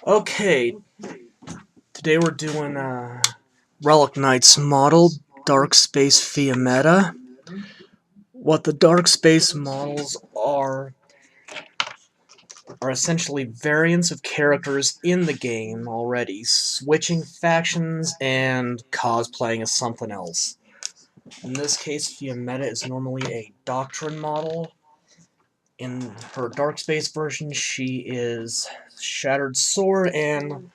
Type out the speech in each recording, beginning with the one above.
Okay, today we're doing Relic Knights model, Darkspace Fiametta. What the Darkspace models are essentially variants of characters in the game already, switching factions and cosplaying as something else. In this case, Fiametta is normally a Doctrine model. In her Darkspace version, she is Shattered Sword, and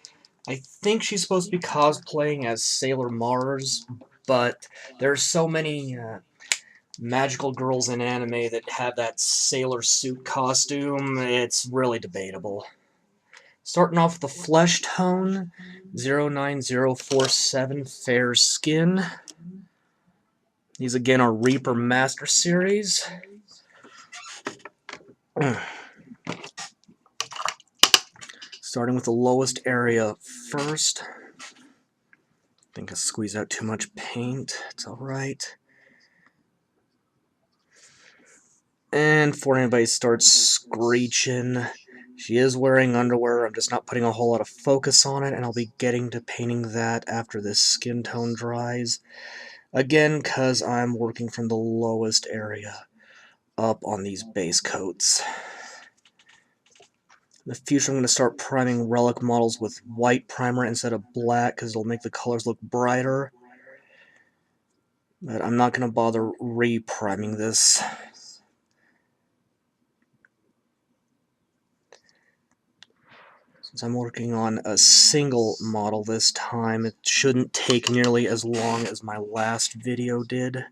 I think she's supposed to be cosplaying as Sailor Mars, but there's so many magical girls in anime that have that sailor suit costume, it's really debatable. Starting off with the flesh tone, 09047 Fair Skin. These again are Reaper Master Series. Starting with the lowest area first. I think I squeezed out too much paint. It's alright. And before anybody starts screeching, she is wearing underwear. I'm just not putting a whole lot of focus on it, and I'll be getting to painting that after this skin tone dries. Again, because I'm working from the lowest area up on these base coats. In the future, I'm going to start priming relic models with white primer instead of black, because it'll make the colors look brighter. But I'm not going to bother re-priming this. Since I'm working on a single model this time, it shouldn't take nearly as long as my last video did.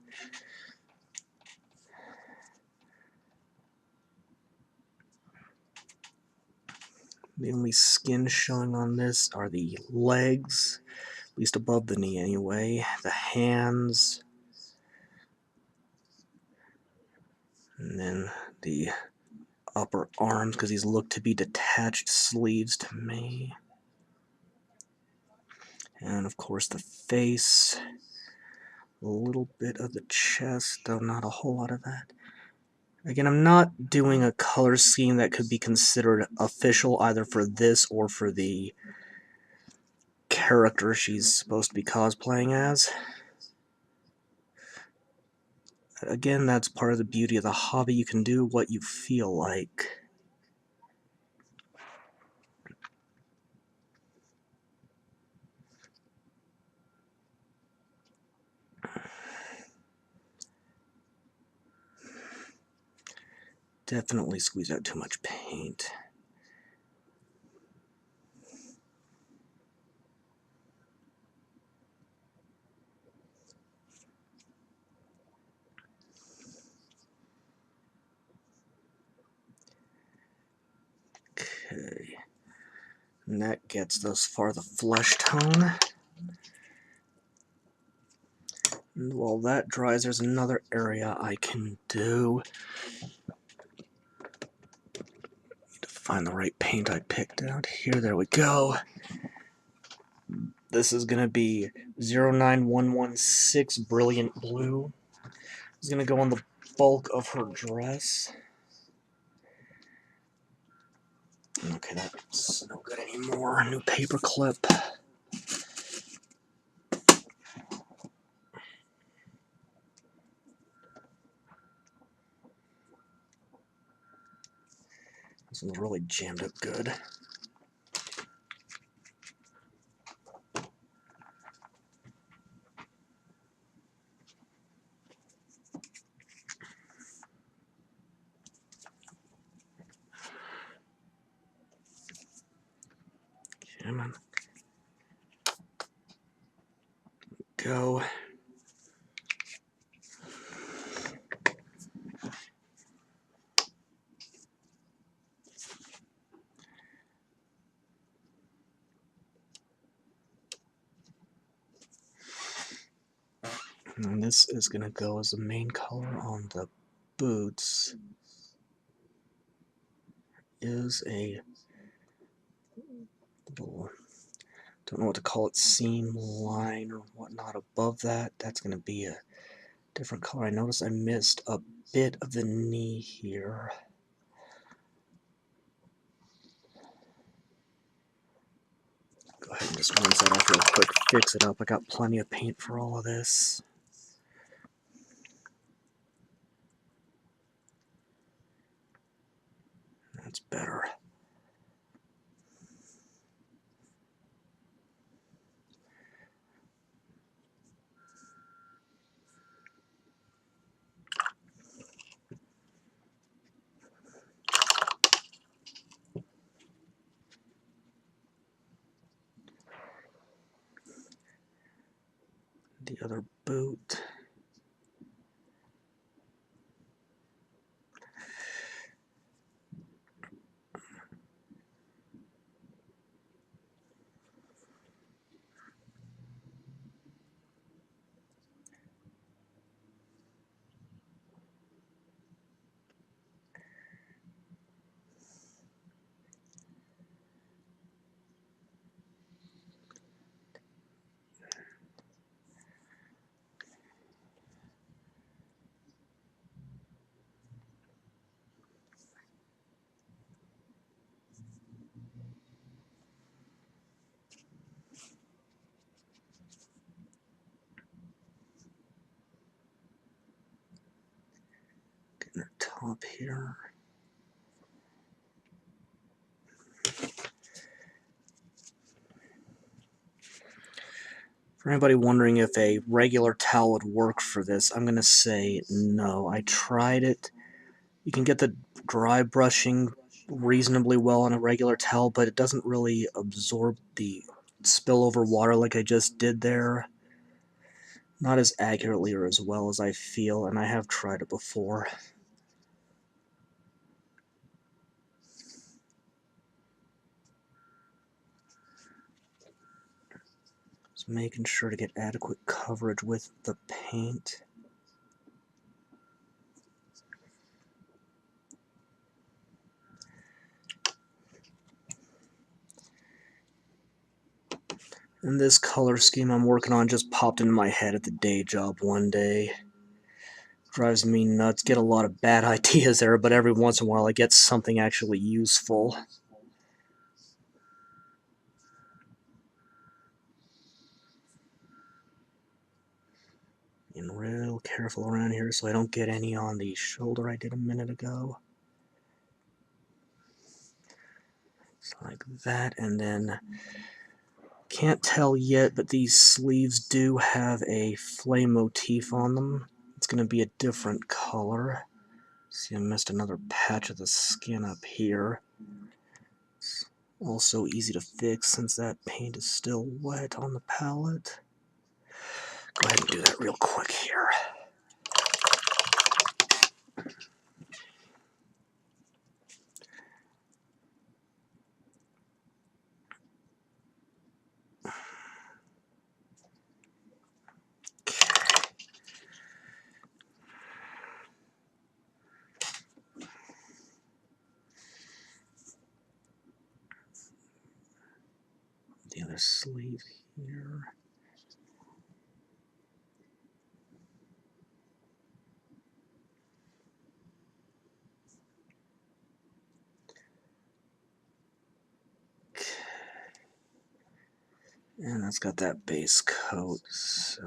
The only skin showing on this are the legs, at least above the knee anyway, the hands, and then the upper arms, because these look to be detached sleeves to me. And of course the face, a little bit of the chest, though not a whole lot of that. Again, I'm not doing a color scheme that could be considered official either for this or for the character she's supposed to be cosplaying as. Again, that's part of the beauty of the hobby. You can do what you feel like. Definitely squeeze out too much paint. Okay. And that gets thus far the flesh tone. And while that dries, there's another area I can do. Need to find the right paint I picked out here. There we go. This is going to be 09116 Brilliant Blue. It's going to go on the bulk of her dress. Okay, that's no good anymore. New paper clip. This one's really jammed up good. Come on. Go. And this is going to go as the main color on the boots. Is a little, don't know what to call it, seam line or whatnot above that. That's going to be a different color. I noticed I missed a bit of the knee here. Just rinse that off real quick, fix it up. I got plenty of paint for all of this. That's better. The other boot. Getting the top here. For anybody wondering if a regular towel would work for this, I'm going to say no. I tried it. You can get the dry brushing reasonably well on a regular towel, but it doesn't really absorb the spillover water like I just did there. Not as accurately or as well as I feel, and I have tried it before. Just making sure to get adequate coverage with the paint. And this color scheme I'm working on just popped into my head at the day job one day. Drives me nuts. Get a lot of bad ideas there, but every once in a while I get something actually useful. Being real careful around here so I don't get any on the shoulder I did a minute ago. Just like that, and then can't tell yet, but these sleeves do have a flame motif on them. It's going to be a different color. See, I missed another patch of the skin up here. It's also easy to fix since that paint is still wet on the palette. Go ahead and do that real quick here. The other sleeve here. And that's got that base coat, so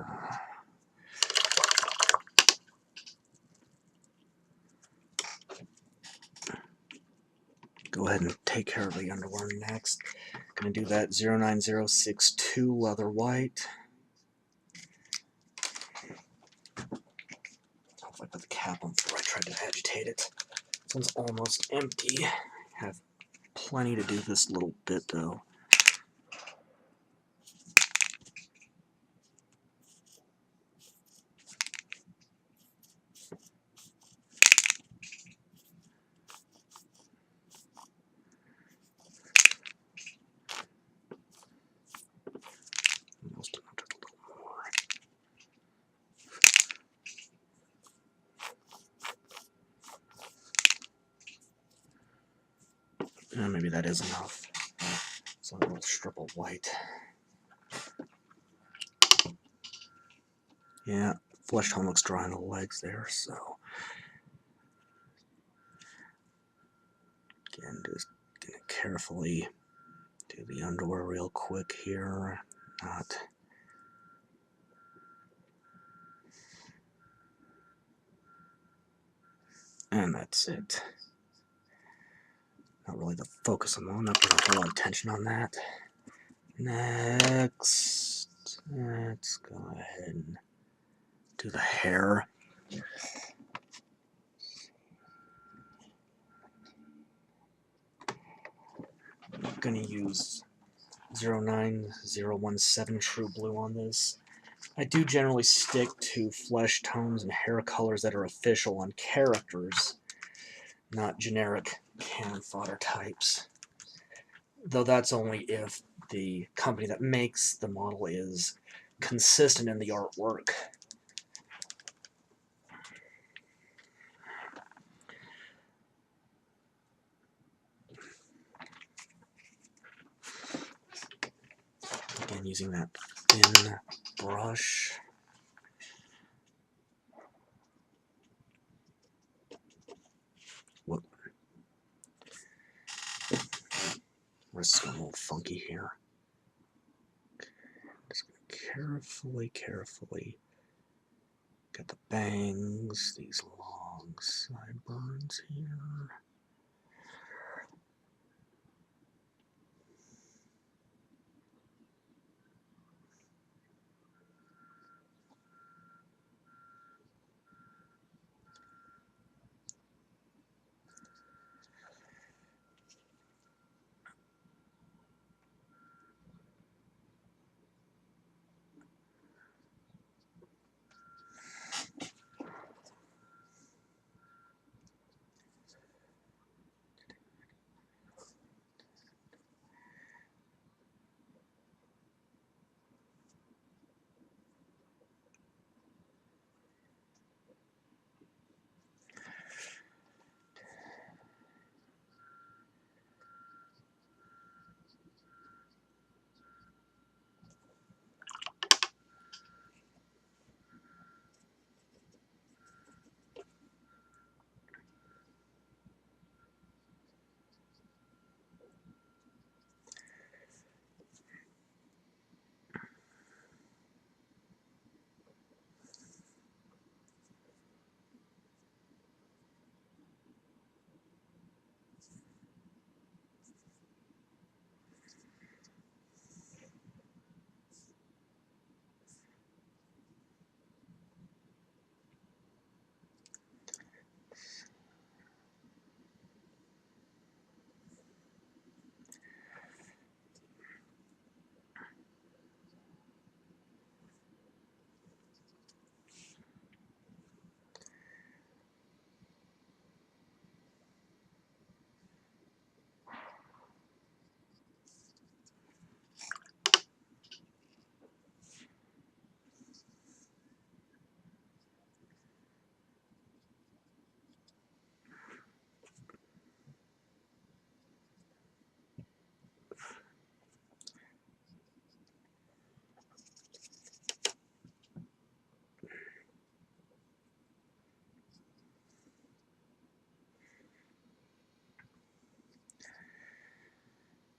go ahead and take care of the underwear next. Gonna do that 09062 leather white. Hope I put the cap on before I tried to agitate it. This one's almost empty. I have plenty to do this little bit though. Almost enough, just a little more. Maybe that is enough. So a little strip of white. Yeah, flesh tone looks dry on the legs there, so again, just gonna carefully do Do the underwear real quick here. Not. And that's it. Not really the focus I'm on, not putting a whole lot of attention on that. Next, let's go ahead and do the hair. I'm going to use 09017 True Blue on this. I do generally stick to flesh tones and hair colors that are official on characters, not generic cannon fodder types. Though that's only if the company that makes the model is consistent in the artwork. Again, using that thin brush. Whoop. Wrist's going a little funky here. Just carefully get the bangs, these long sideburns here.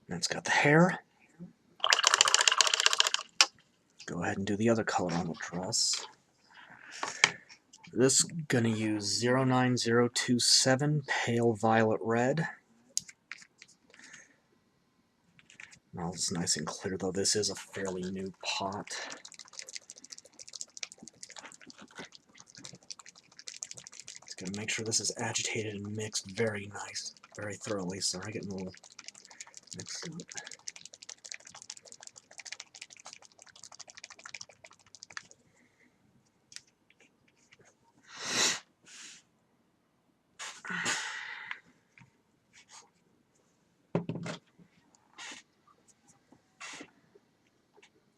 And it's got the hair. Go ahead and do the other color on the dress. This gonna use 09027 Pale Violet Red. Now it's nice and clear, though this is a fairly new pot. Just gotta make sure this is agitated and mixed very nice, very thoroughly. Sorry, getting a little mixed up.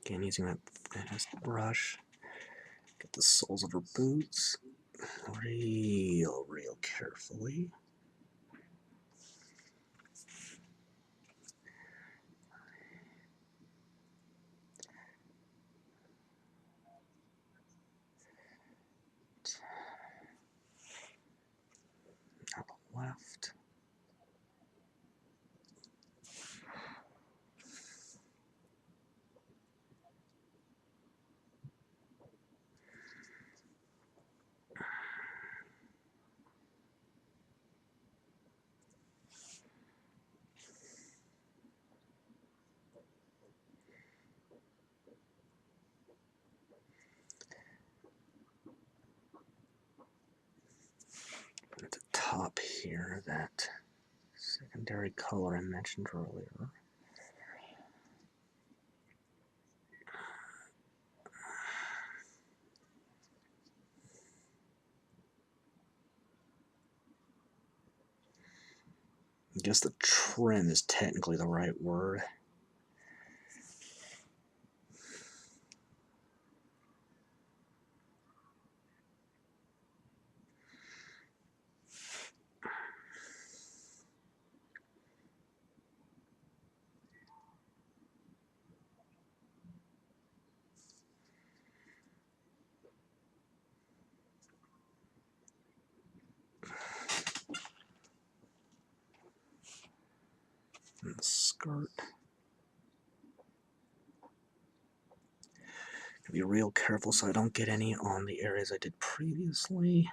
Again, using that thinnest brush. Get the soles of her boots real carefully. Now the left. that secondary color I mentioned earlier. I guess the trim is technically the right word. And the skirt. Be real careful so I don't get any on the areas I did previously.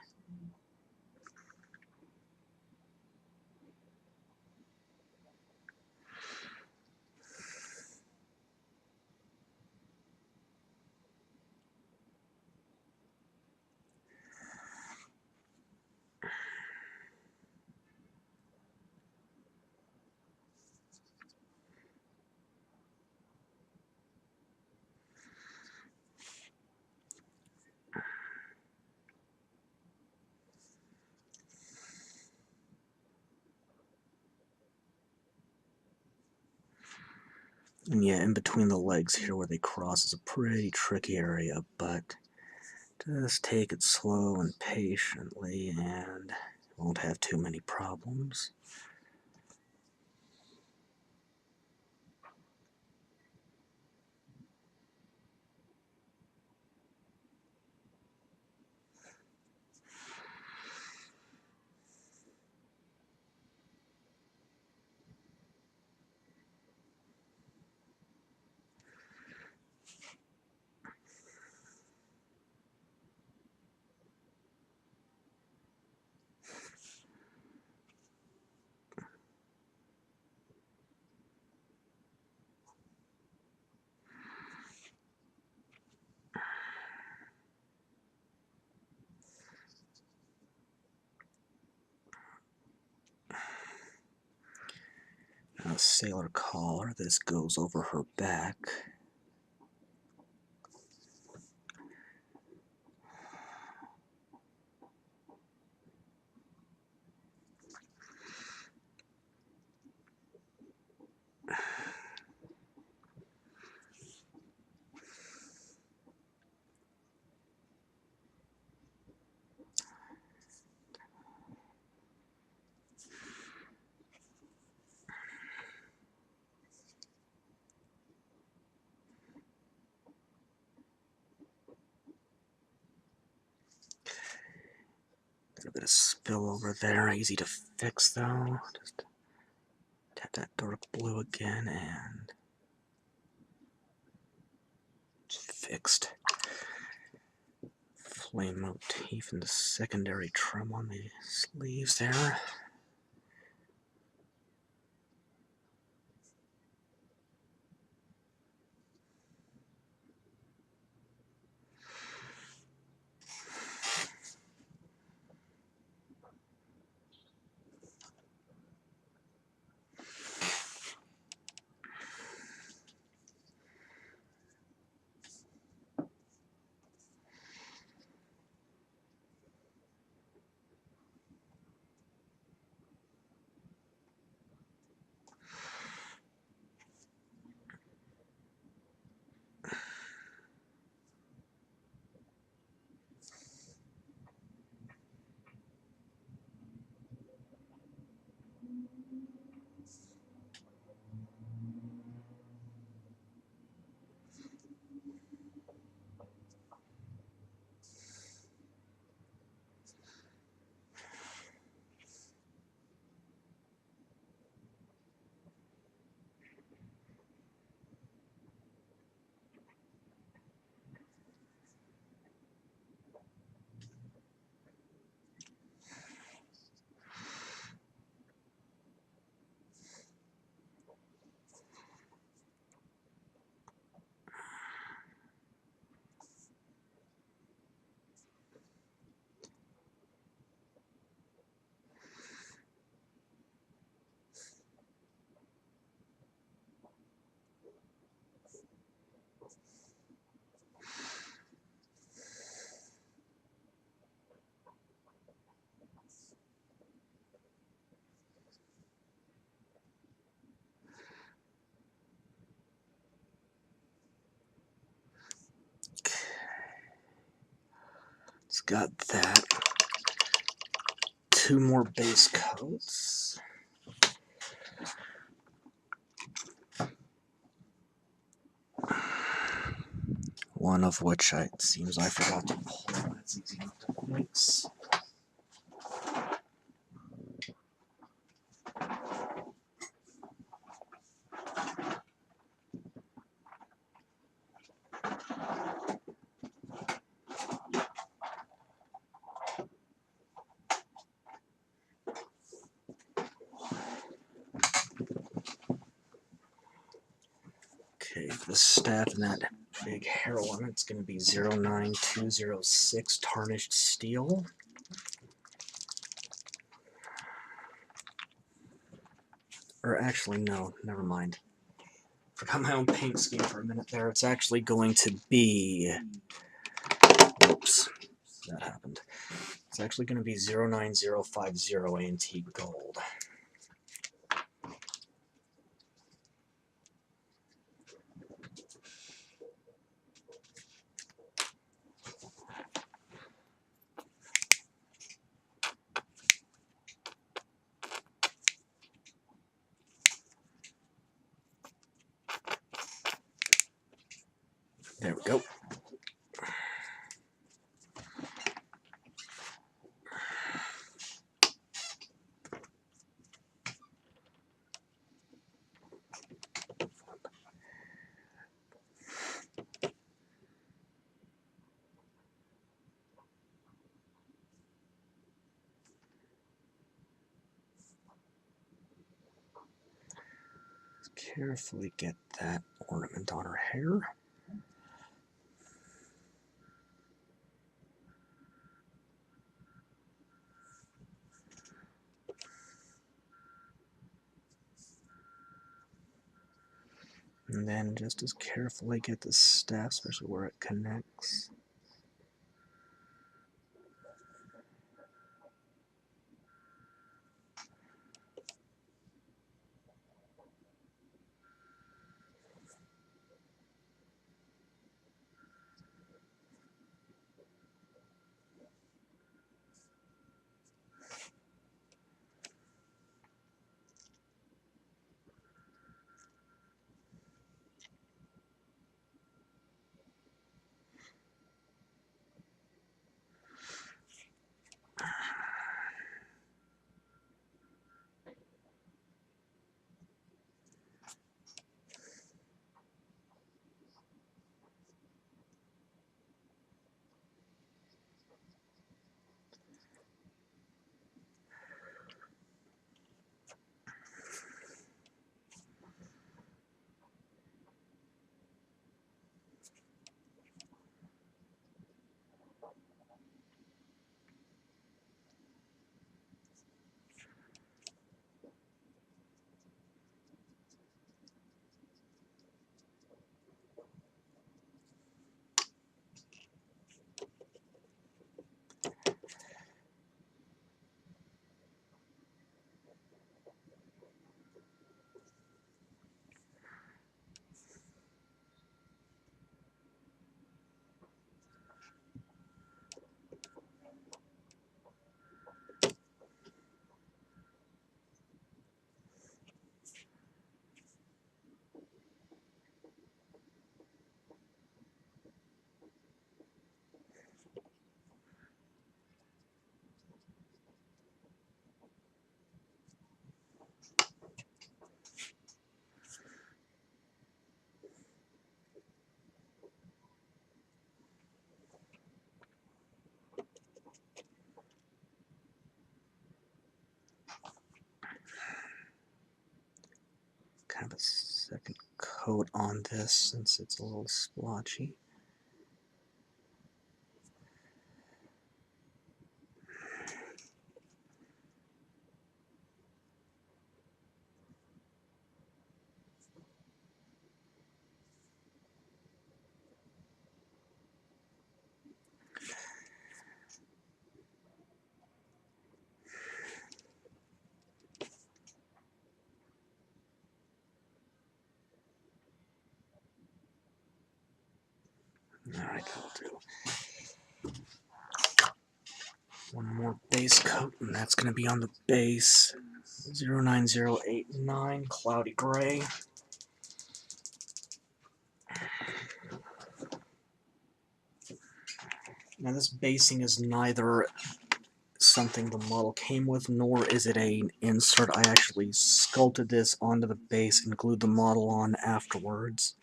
And yeah, in between the legs here where they cross is a pretty tricky area, but just take it slow and patiently and won't have too many problems. Now, sailor collar, this goes over her back. Got a bit of spill over there, easy to fix though. Just tap that dark blue again and it's fixed. Flame motif in the secondary trim on the sleeves there. got that. 2 more base coats. One of which it seems I forgot to pull. That's easy enough to fix. Okay, the stat in that big heroine, it's going to be 09206 tarnished steel. Or actually, no, never mind. Forgot my own paint scheme for a minute there. It's actually going to be... Oops, that happened. It's actually going to be 09050 antique gold. There we go. Carefully get that ornament on her hair. And then just as carefully get the staff, especially where it connects. Kind of a second coat on this since it's a little splotchy. Alright, that'll do. One more base coat, and that's going to be on the base. 09089, cloudy gray. Now this basing is neither something the model came with, nor is it an insert. I actually sculpted this onto the base and glued the model on afterwards.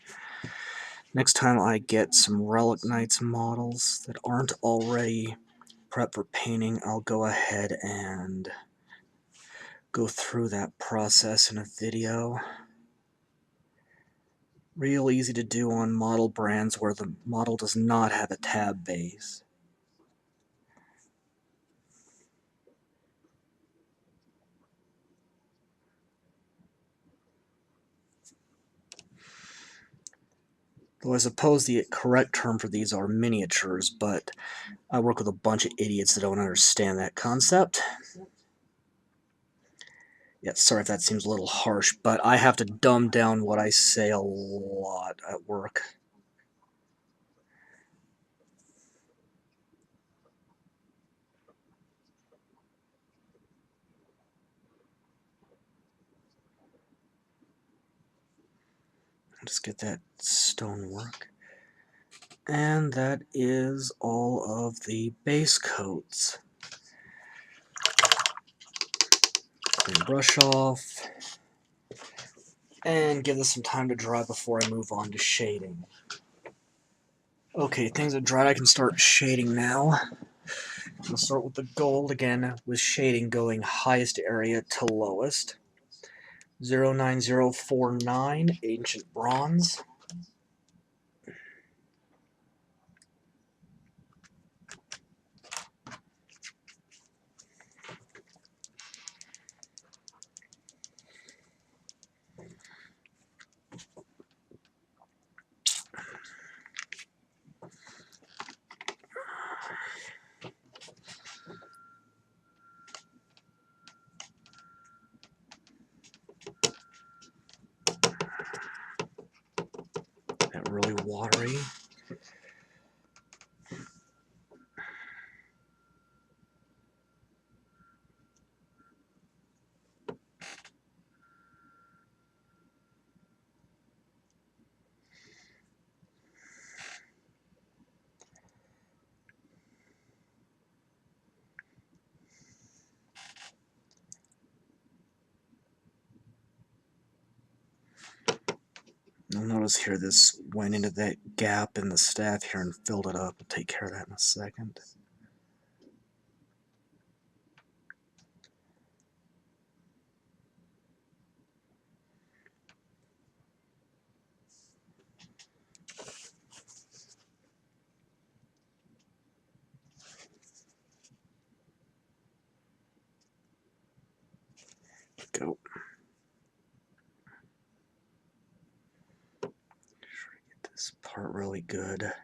Next time I get some Relic Knights models that aren't already prepped for painting, I'll go ahead and go through that process in a video. Real easy to do on model brands where the model does not have a tab base. Though I suppose the correct term for these are miniatures, but I work with a bunch of idiots that don't understand that concept. Yeah, sorry if that seems a little harsh, but I have to dumb down what I say a lot at work. Just get that stonework. And that is all of the base coats. Clean brush off. And give this some time to dry before I move on to shading. Okay, things are dried. I can start shading now. I'll start with the gold again, with shading going highest area to lowest. 09049, Ancient Bronze. That really watery. You'll notice here this went into that gap in the staff here and filled it up. I'll take care of that in a second. Go. Get this part really good. Okay.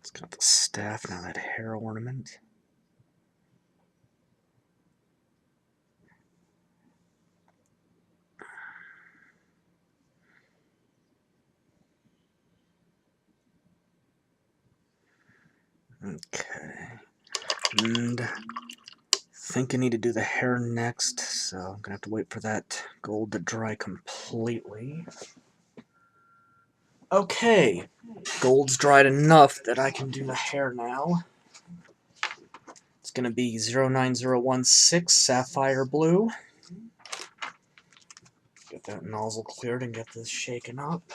It's got the staff, now that hair ornament. Okay. And I think I need to do the hair next, so I'm gonna have to wait for that gold to dry completely. Okay, gold's dried enough that I can do the hair now. It's gonna be 09016 Sapphire Blue. Get that nozzle cleared and get this shaken up.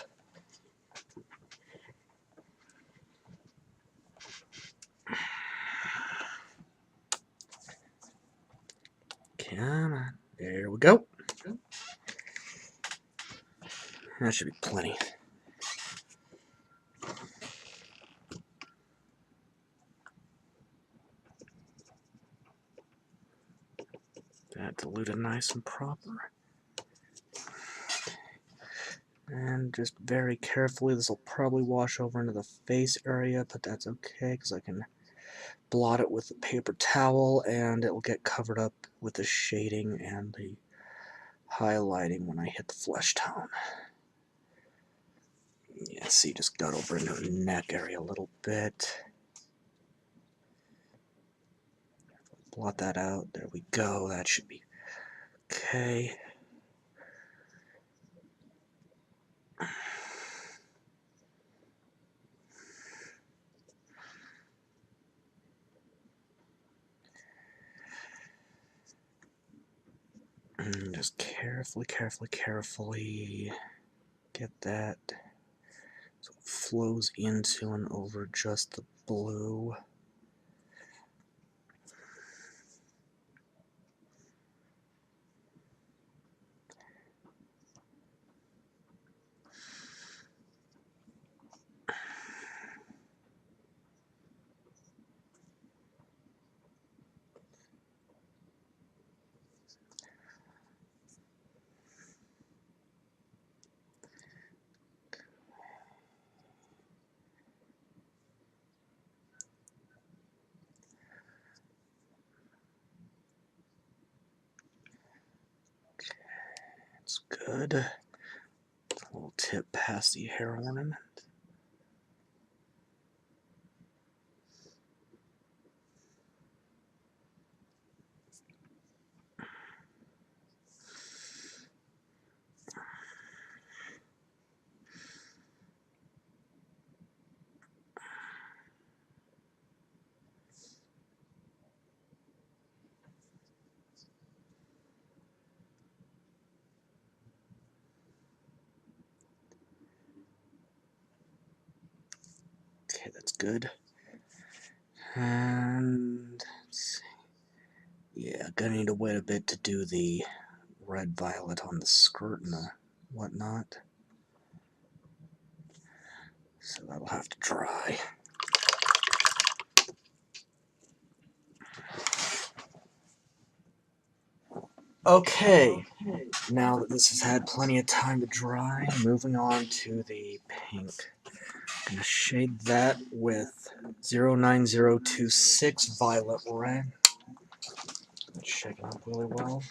Come on, there we go. That should be plenty. That diluted nice and proper. And just very carefully, this will probably wash over into the face area, but that's okay because I can blot it with a paper towel and it will get covered up with the shading and the highlighting when I hit the flesh tone. Yeah, see, just got over into her neck area a little bit. Blot that out. There we go. That should be okay. And just carefully get that so it flows into and over just the blue. It's good. A little tip past the hair ornament. Okay, that's good. And let's see. Yeah, gonna need to wait a bit to do the red violet on the skirt and the whatnot. So that'll have to dry. Okay, now that this has had plenty of time to dry, moving on to the pink. I'm going to shade that with 09026 Violet Red. Shake it up really well.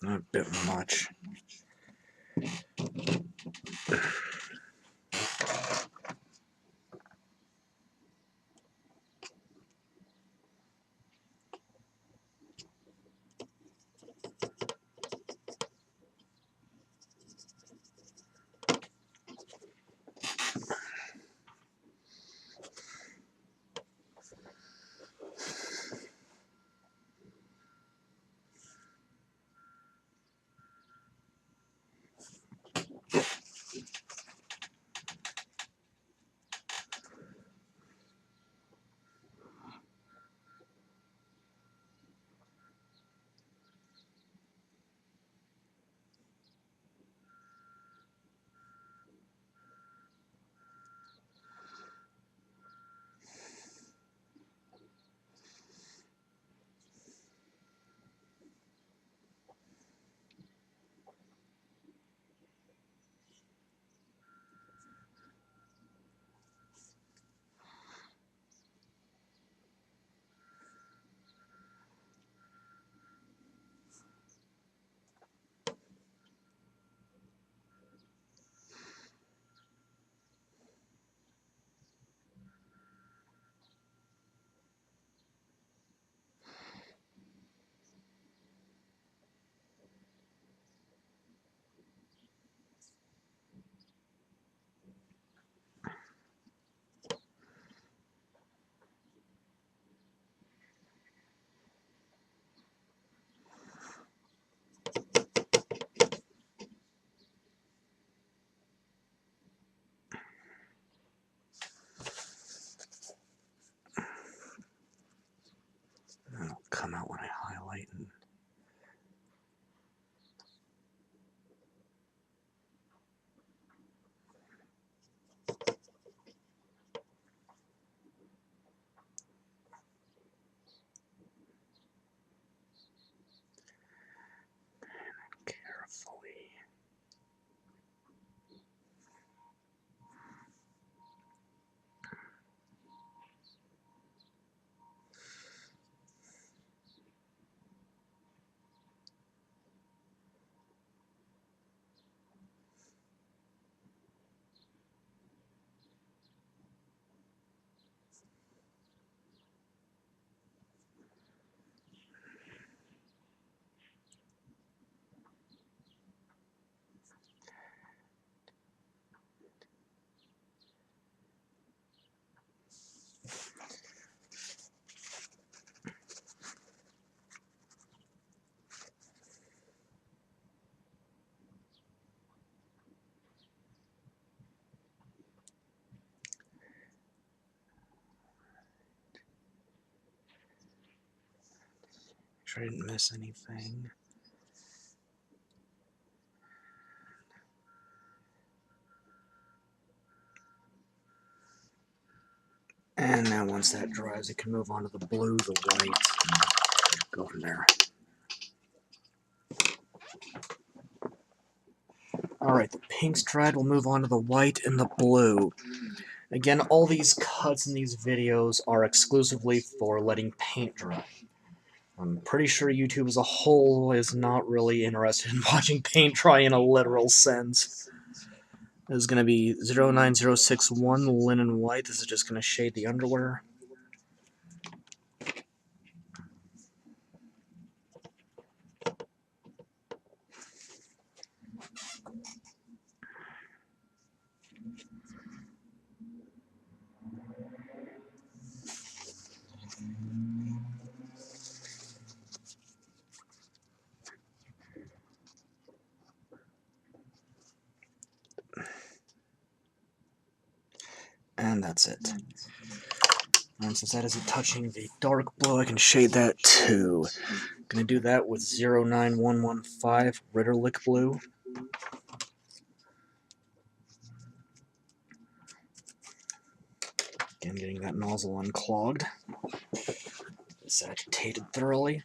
A bit much. sure I didn't miss anything. And now once that dries, it can move on to the blue, the white, and go from there. Alright, the pink's dried, we'll move on to the white and the blue. Again, all these cuts in these videos are exclusively for letting paint dry. I'm pretty sure YouTube as a whole is not really interested in watching paint dry in a literal sense. This is going to be 09061 linen white. This is just going to shade the underwear. And that's it. And since that isn't touching the dark blue, I can shade that too. I'm going to do that with 09115 Relic blue. Again, getting that nozzle unclogged. It's agitated thoroughly.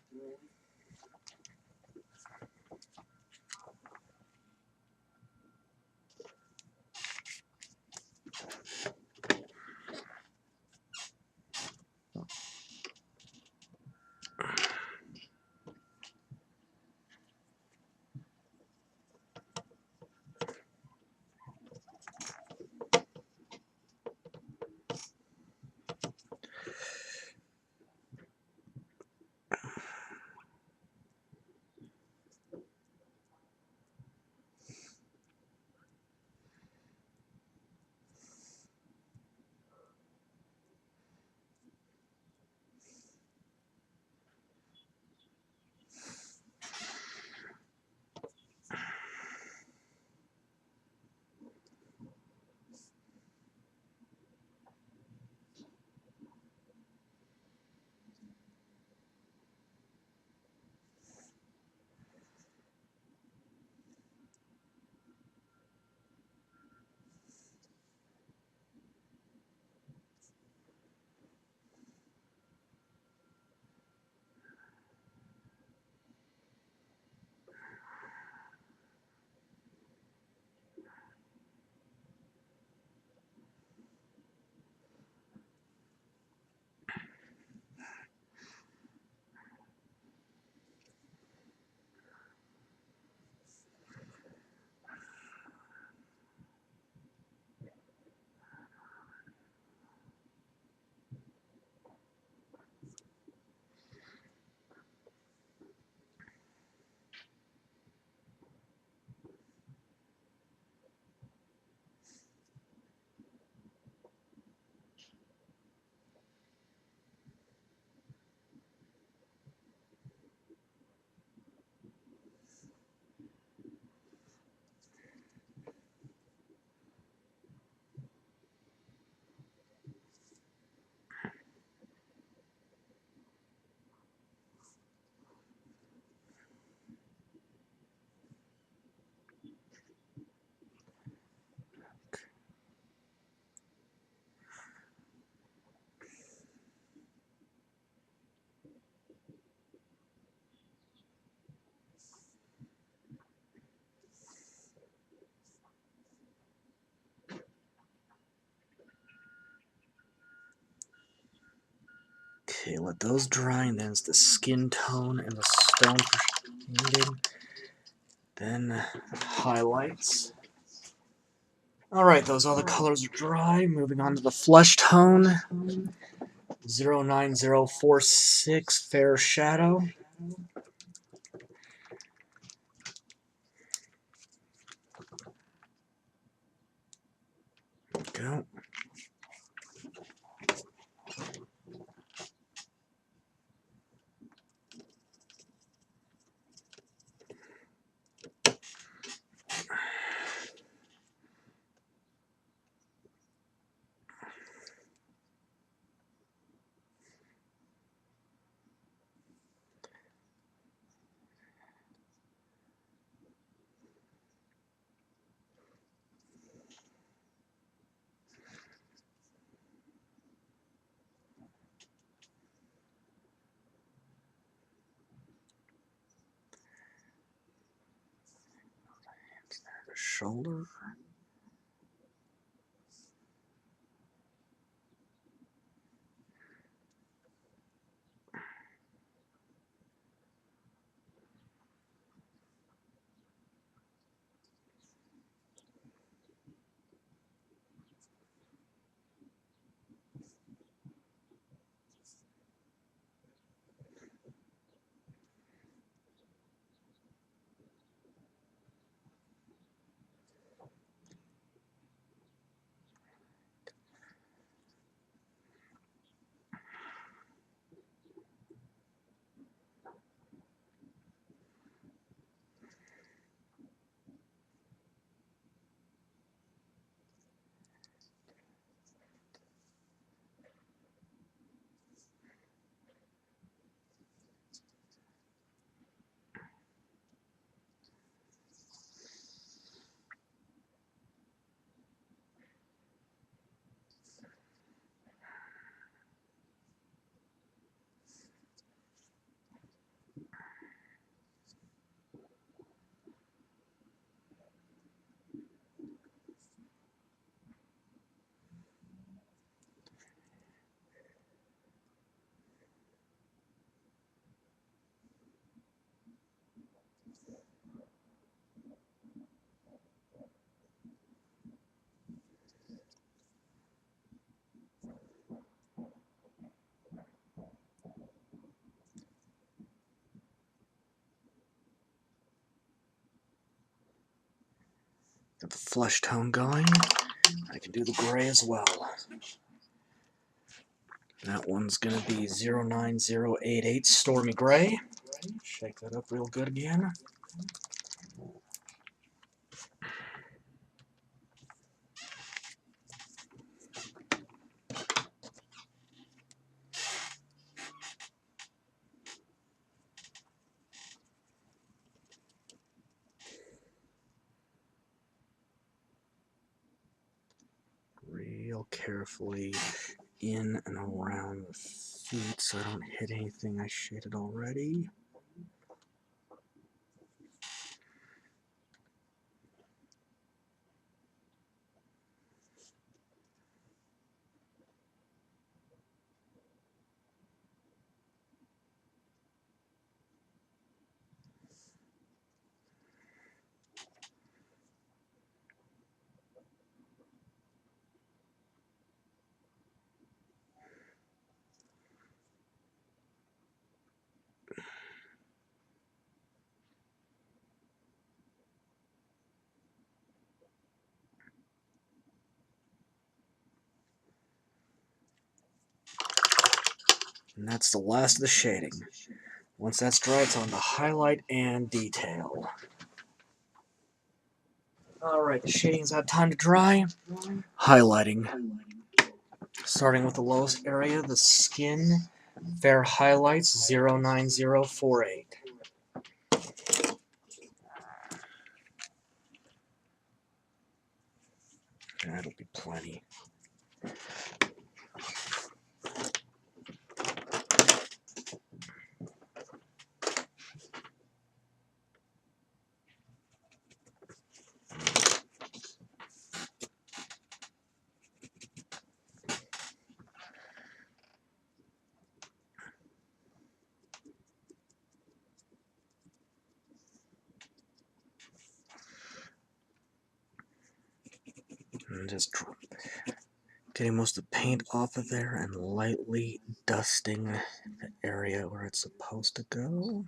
Okay, let those dry, and then it's the skin tone and the stone for shading. Then highlights. Alright, those other colors are dry. Moving on to the flesh tone. 09046 Fair Shadow. Go. shoulder. Get the flesh tone going. I can do the gray as well. That one's gonna be 09088 Stormy Gray. Shake that up real good again. Real carefully in and around the feet so I don't hit anything I shaded already. And that's the last of the shading. Once that's dry, it's on to highlight and detail. Alright, the shading's had time to dry. Highlighting. Starting with the lowest area, the skin, fair highlights 09048. That'll be plenty. And just getting most of the paint off of there and lightly dusting the area where it's supposed to go.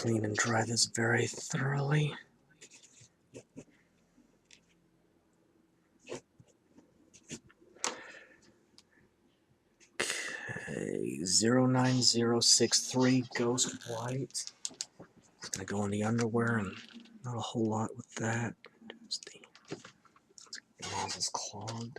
clean and dry this very thoroughly. Okay, 09063 Ghost White. It's gonna go in the underwear, and not a whole lot with that. Just the nozzle's clogged.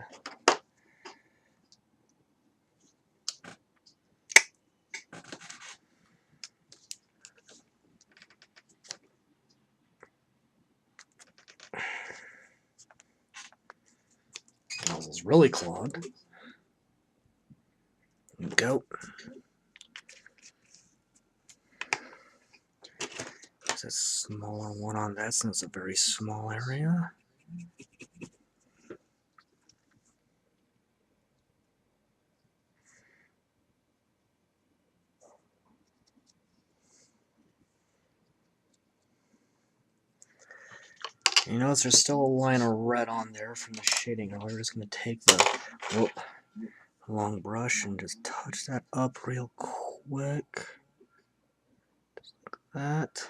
The nozzle's really clogged. There we go. There's a smaller one on that, since it's a very small area. You notice there's still a line of red on there from the shading earlier. We're just going to take the long brush and just touch that up real quick. Just like that.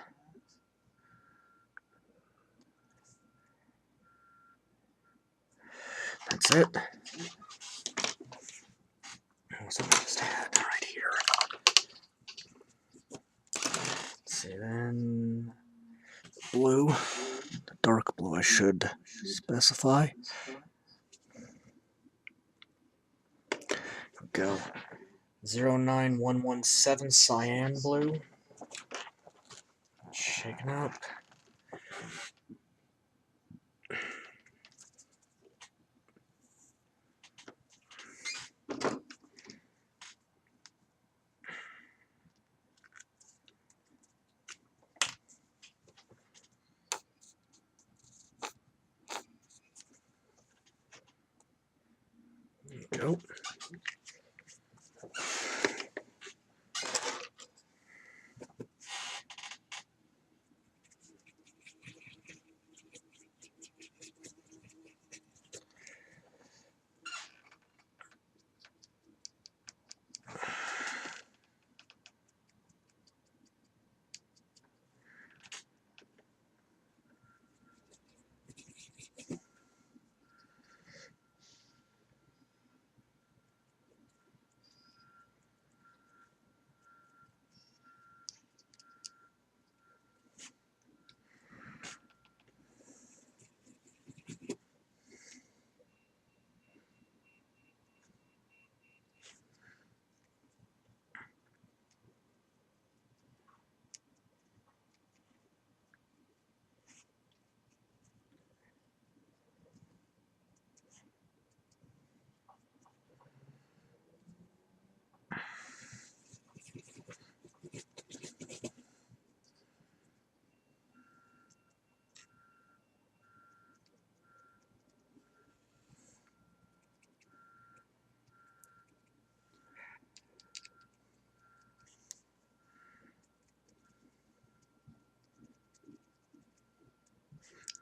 That's it. So we just had right here. Let's see, then blue, the dark blue I should specify. Go 09117 cyan blue. Shaken up. There we go.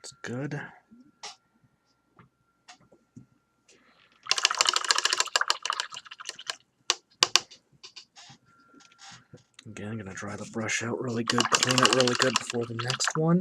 It's good. Again, I'm going to dry the brush out really good, clean it really good before the next one.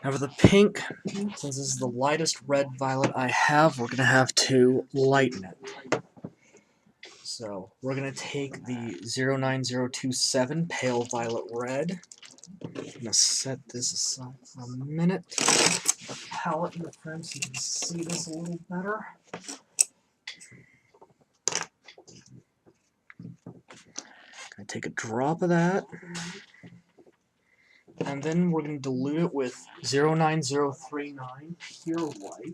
Now for the pink, since this is the lightest red violet I have, we're going to have to lighten it. So we're going to take the 09027 pale violet red. I'm going to set this aside for a minute. The palette in the front so you can see this a little better. Going to take a drop of that. And then we're going to dilute it with 09039 pure white.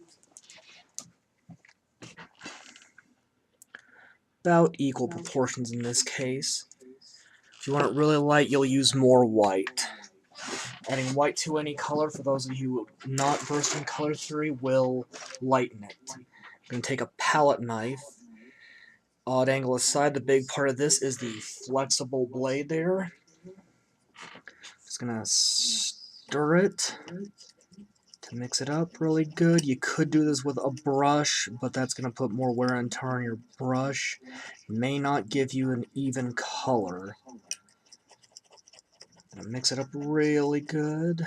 About equal proportions in this case. If you want it really light, you'll use more white. Adding white to any color, for those of you who are not versed in color theory, will lighten it. I'm going to take a palette knife. Odd angle aside, the big part of this is the flexible blade there. Just gonna stir it to mix it up really good. You could do this with a brush, but that's gonna put more wear and tear on your brush. May not give you an even color. Gonna mix it up really good.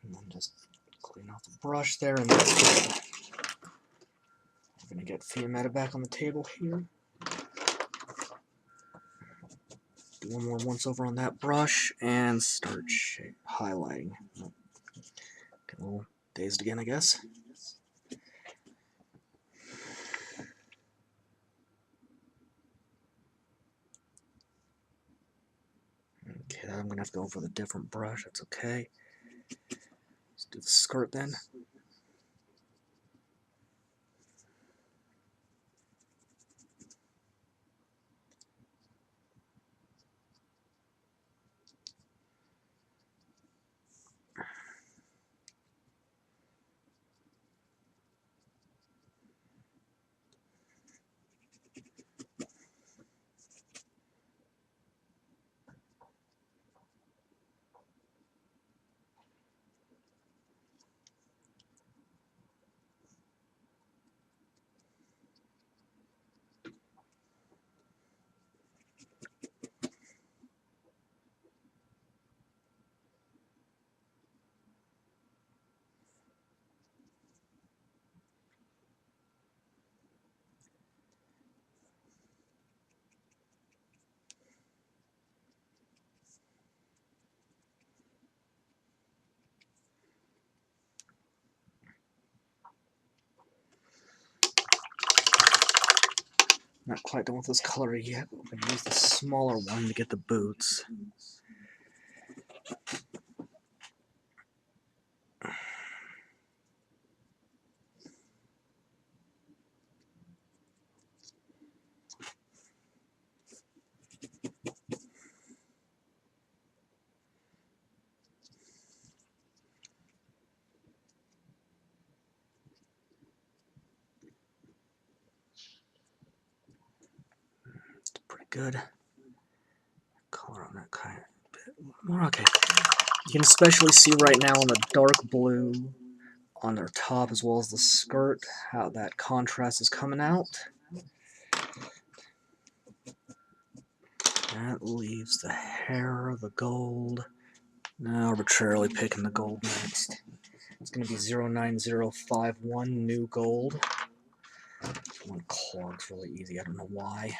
And then just clean off the brush there, and that's good. I'm gonna get Fiametta back on the table here. Do one more once over on that brush and start highlighting. Get a little dazed again, I guess. Okay, I'm gonna have to go over with a different brush. That's okay. Let's do the skirt then. Not quite done with this color yet. I'm going to use the smaller one to get the boots. It's pretty good. Color on that kind of bit more. Okay. You can especially see right now on the dark blue on their top as well as the skirt how that contrast is coming out. That leaves the hair, the gold. Now arbitrarily picking the gold next. It's going to be 09051 new gold. This one clogs really easy, I don't know why.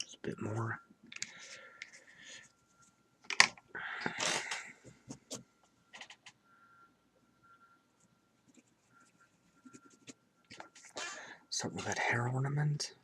Just a bit more. Starting with that hair ornament.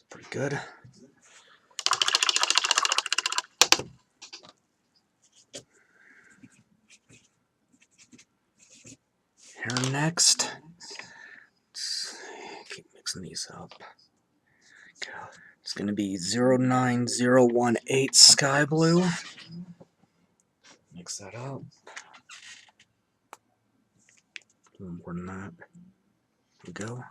Pretty good. Hair next. Let's keep mixing these up. It's going to be 09018 sky blue. Mix that up. A little more than that. There we go.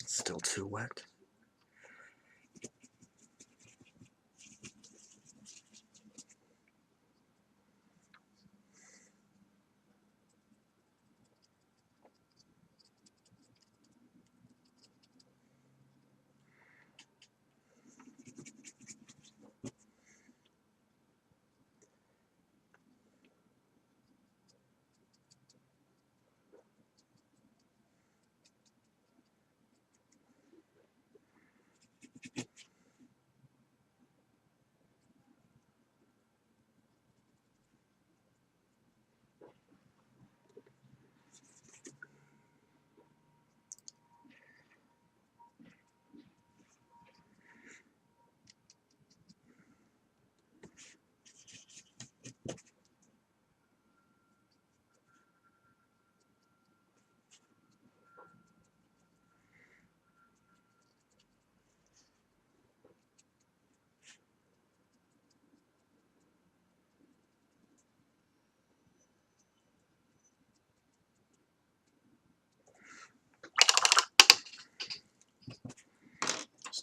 Still too wet.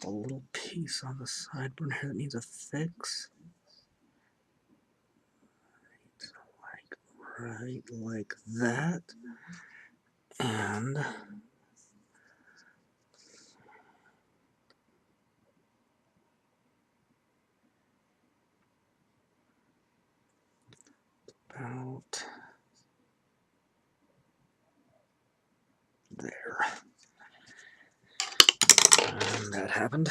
a little piece on the sideburn here that needs a fix. Right like that. And about there. And that happened.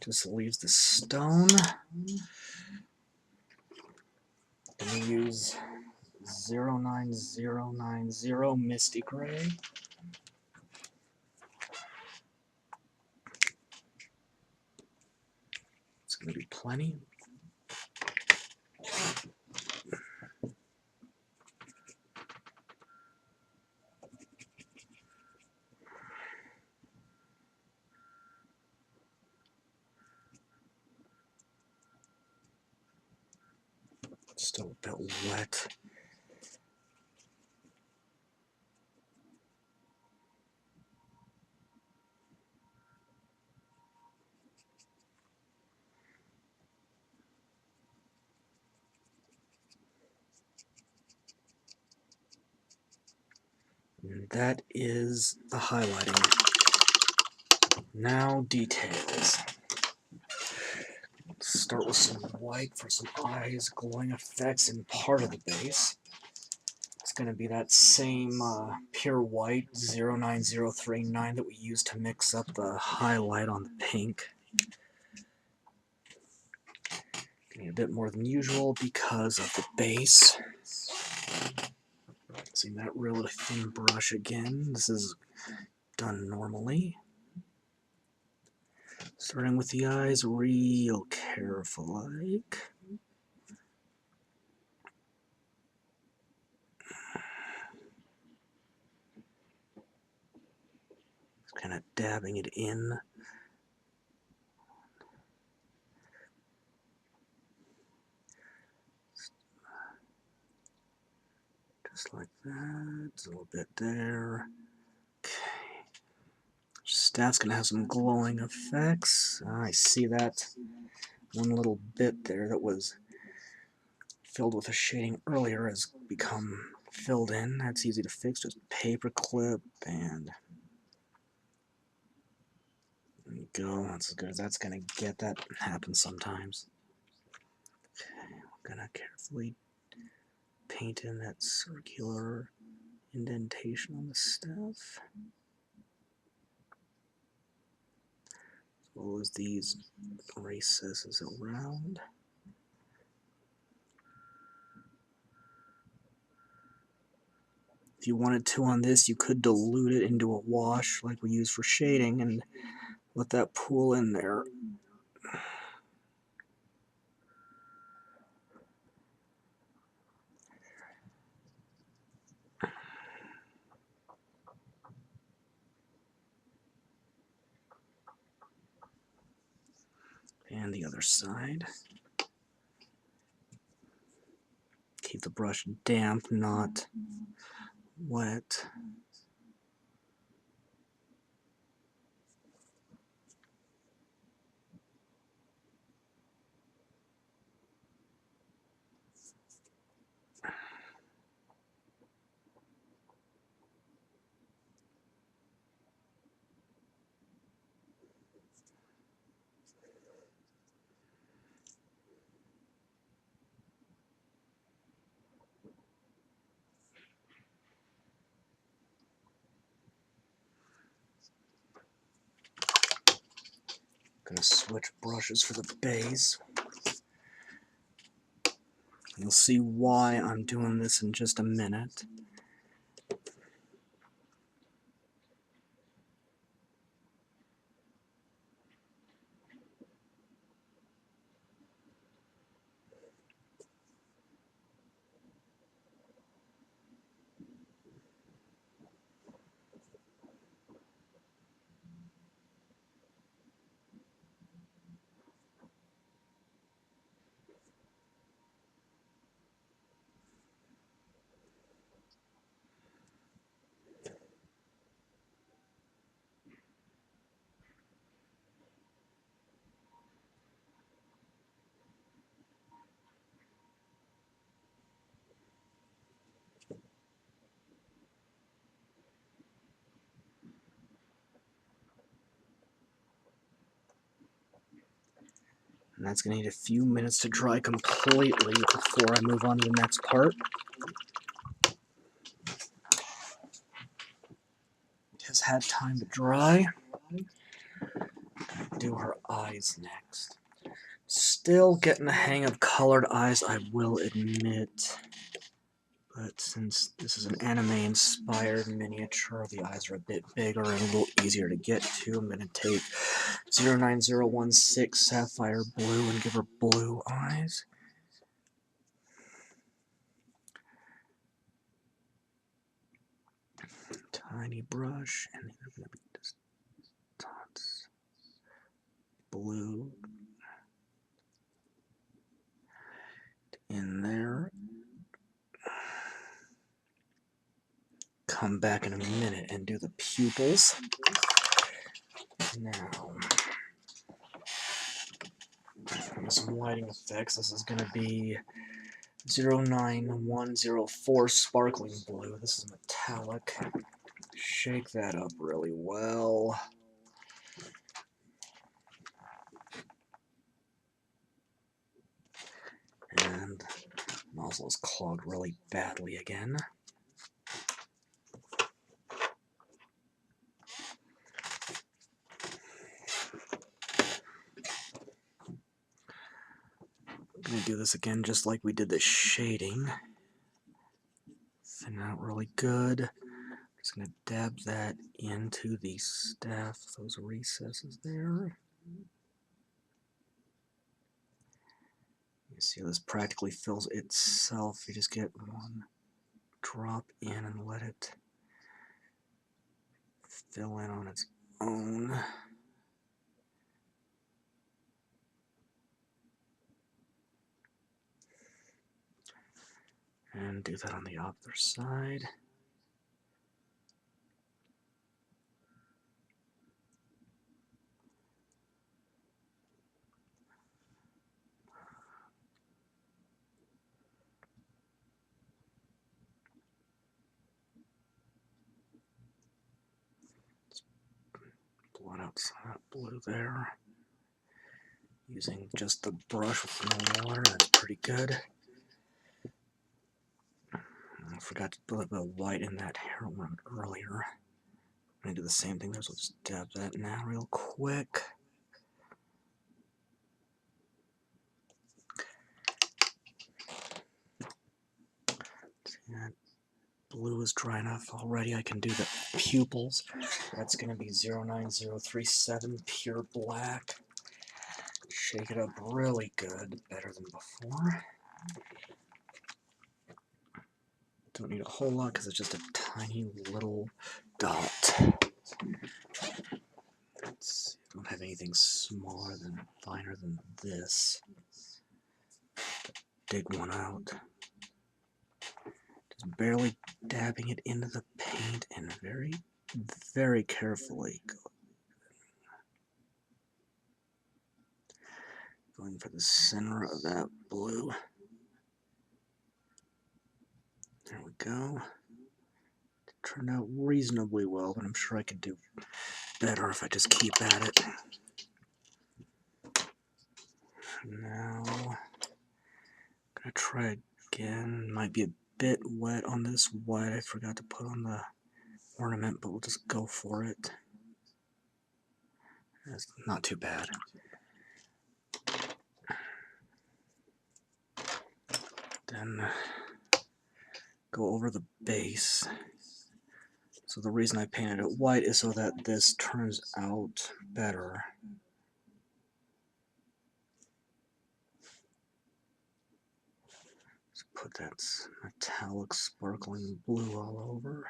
Just leaves the stone. I'm gonna use 09090 Misty Gray. It's gonna be plenty. Still a bit wet. And that is the highlighting. Now details. Let's start with some white for some eyes, glowing effects in part of the base. It's going to be that same pure white 09039 that we used to mix up the highlight on the pink. Getting a bit more than usual because of the base. Using that really thin brush again. This is done normally. Starting with the eyes, real careful like. Kind of dabbing it in. Just like that. A little bit there. Okay. Staff's going to have some glowing effects. I see that one little bit there that was filled with a shading earlier has become filled in. That's easy to fix. Just paper clip and there you go. That's as good as that's going to get. That happens sometimes. Okay, I'm going to carefully paint in that circular indentation on the staff, as well as these recesses around. If you wanted to on this, you could dilute it into a wash like we use for shading and let that pool in there. And the other side. Keep the brush damp, not wet. Gonna switch brushes for the base. You'll see why I'm doing this in just a minute. And that's going to need a few minutes to dry completely before I move on to the next part. It has had time to dry. Do her eyes next. Still getting the hang of colored eyes, I will admit. But since this is an anime-inspired miniature, the eyes are a bit bigger and a little easier to get to. I'm going to take 09016 Sapphire Blue and give her blue eyes. Tiny brush, and these are going to be just dots. Blue in there. Come back in a minute and do the pupils. Now, some lighting effects. This is going to be 09104 Sparkling Blue. This is metallic. Shake that up really well. And nozzle is clogged really badly again. I'm going to do this again just like we did the shading. Thin out really good. Just going to dab that into the staff, those recesses there. You see how this practically fills itself. You just get one drop in and let it fill in on its own. And do that on the other side. Blot out some of that blue there. Using just the brush with no water, that's pretty good. I forgot to put a bit of white in that hair one earlier. I'm going to do the same thing there, so I'll just dab that now real quick. That blue is dry enough already. I can do the pupils. That's going to be 09037 Pure Black. Shake it up really good, better than before. Don't need a whole lot because it's just a tiny little dot. Let's see, don't have anything smaller than, finer than this. Dig one out. Just barely dabbing it into the paint and very, very carefully going for the center of that blue. There we go. It turned out reasonably well, but I'm sure I could do better if I just keep at it. Now, I'm gonna try again. Might be a bit wet on this white. I forgot to put on the ornament, but we'll just go for it. It's not too bad. Then go over the base. So the reason I painted it white is so that this turns out better. Just put that metallic sparkling blue all over.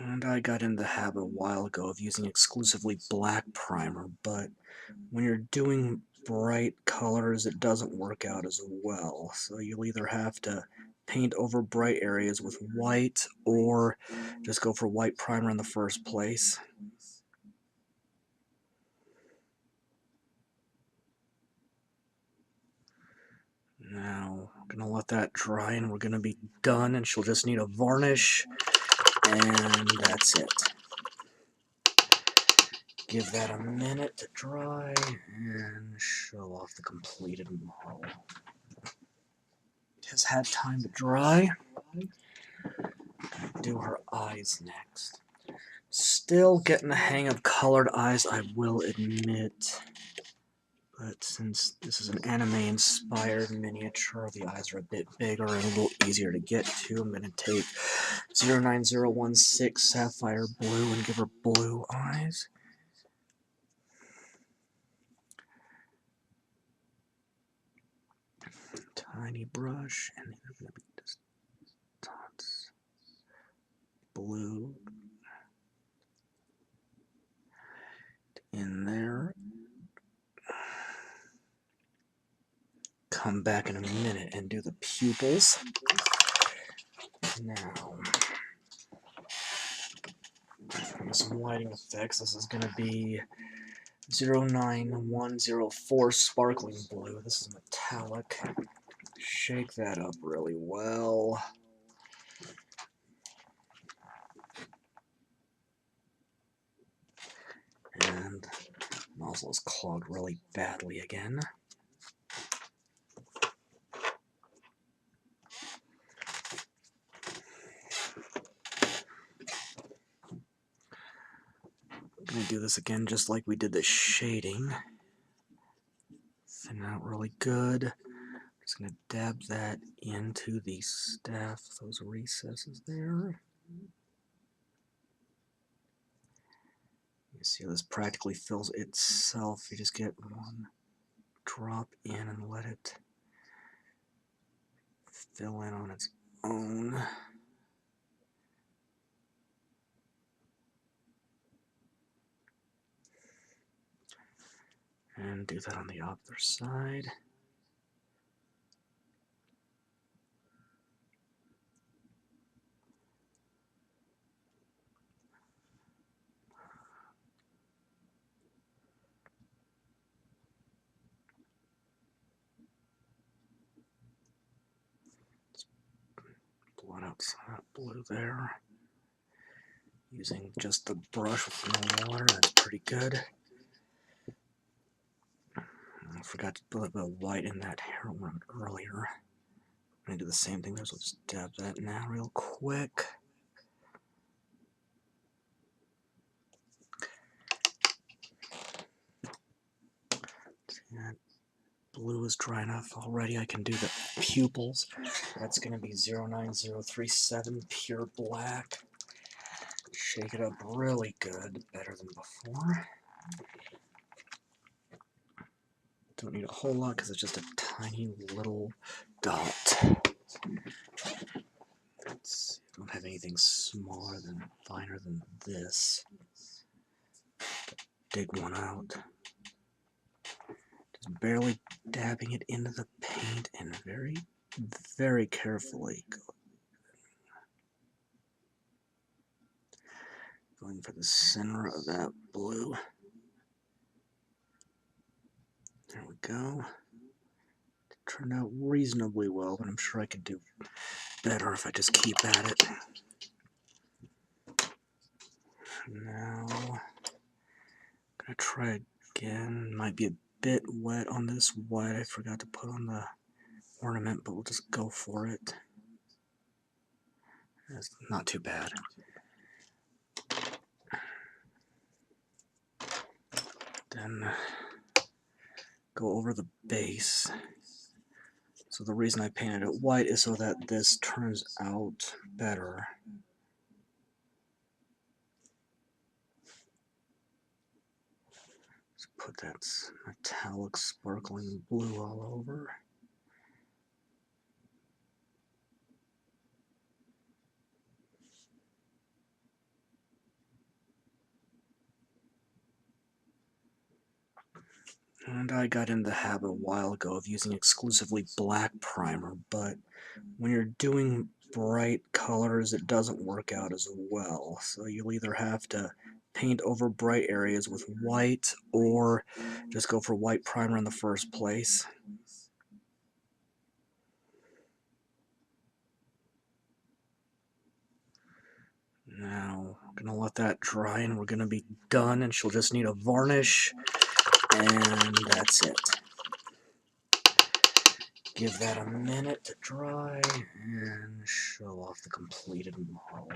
And I got in the habit a while ago of using exclusively black primer, but when you're doing bright colors, it doesn't work out as well. So you'll either have to paint over bright areas with white, or just go for white primer in the first place. Now, I'm Gonna let that dry and we're gonna be done, and she'll just need a varnish, and that's it. Give that a minute to dry and show off the completed model. It has had time to dry. Do her eyes next. Still getting the hang of colored eyes, I will admit. But since this is an anime-inspired miniature, the eyes are a bit bigger and a little easier to get to. I'm going to take 09016 Sapphire Blue and give her blue eyes. Tiny brush, and they're going to be just dots. Blue. In there. Come back in a minute and do the pupils. Now, with some lighting effects, this is going to be 09104 Sparkling Blue. This is metallic. Shake that up really well. And nozzle is clogged really badly again. I'm going to do this again just like we did the shading. Thin out really good. Just going to dab that into the staff, those recesses there. You see how this practically fills itself. You just get one drop in and let it fill in on its own. And do that on the other side. Just blot out some of that blue there. Using just the brush with no water, that's pretty good. I forgot to put a bit of white in that hair earlier. I'm going to do the same thing there, so I'll just dab that now real quick. That blue is dry enough already. I can do the pupils. That's going to be 09037 Pure Black. Shake it up really good, better than before. Don't need a whole lot because it's just a tiny little dot. Let's see, I don't have anything smaller than, finer than this. Dig one out. Just barely dabbing it into the paint and very, very carefully going for the center of that blue. There we go. It turned out reasonably well, but I'm sure I could do better if I just keep at it. Now, I'm gonna try again. Might be a bit wet on this white. I forgot to put on the ornament, but we'll just go for it. It's not too bad. Then go over the base. So the reason I painted it white is so that this turns out better. Just put that metallic sparkling blue all over. And I got in the habit a while ago of using exclusively black primer, but when you're doing bright colors, it doesn't work out as well. So you'll either have to paint over bright areas with white, or just go for white primer in the first place. Now, we're gonna let that dry and we're gonna be done, and she'll just need a varnish, and that's it. Give that a minute to dry and show off the completed model.